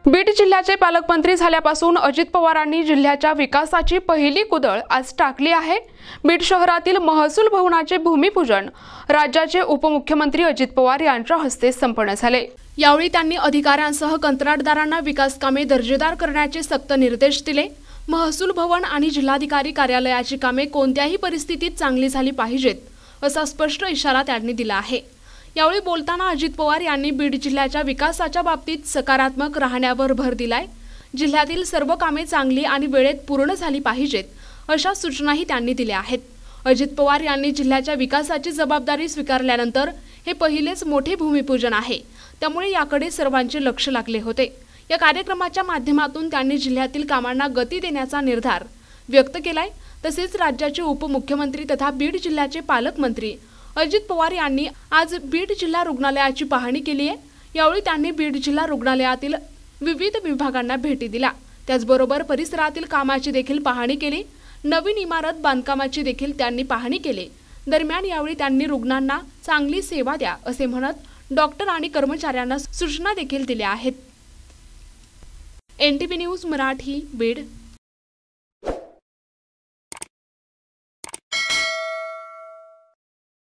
बीड जिल्ह्याचे पालकमंत्री झाल्यापासून अजित पवारांनी जिल्ह्याच्या विकासाची पहिली कुदळ आज टाकली आहे। बीड शहरातील महसूल भवनाचे भूमिपूजन राज्याचे उपमुख्यमंत्री अजित पवार यांच्या हस्ते संपन्न झाले। यावेळी त्यांनी अधिकाऱ्यांसह कंत्राटदारांना विकास कामे दर्जेदार करण्याचे सक्त निर्देश दिले। महसूल भवन आणि जिल्हाधिकारी कार्यालयाची कामे कोणत्याही परिस्थितीत चांगली झाली पाहिजेत असा स्पष्ट इशारा त्यांनी दिला आहे। यावेळी बोलताना अजित पवार यांनी बीड जिल्ह्याच्या विकासाच्या बाबतीत सकारात्मक राहण्यावर भर दिलाय। जिल्ह्यातील सर्व कामे चांगली आणि वेळेत पूर्ण झाली पाहिजेत अशा सूचनाही त्यांनी दिल्या आहेत। अजित पवार यांनी जिल्ह्याच्या विकासाची जबाबदारी स्वीकारल्यानंतर हे पहिलेच मोठे भूमिपूजन आहे, त्यामुळे याकडे सर्वांचे लक्ष लागले होते। या कार्यक्रमाच्या माध्यमातून त्यांनी जिल्ह्यातील कामांना गती देण्याचा निर्धार व्यक्त केलाय। तसेच राज्याचे उपमुख्यमंत्री तथा बीड जिल्ह्याचे पालकमंत्री अजित पवार यांनी आज बीड जिल्हा रुग्णालयाची पाहणी केली आहे। यावेळी त्यांनी बीड जिल्हा रुग्णालयातील विविध विभागांना भेटी दिल्या, त्याचबरोबर परिसरातील कामाची देखील पाहणी केली। नवीन इमारत बांधकामाची देखील त्यांनी पाहणी केली। दरम्यान यावेळी त्यांनी रुग्णांना चांगली सेवा द्या असे म्हणत डॉक्टर आणि कर्मचाऱ्यांना सूचना देखील दिल्या आहेत। NTV news Marathi, Beed.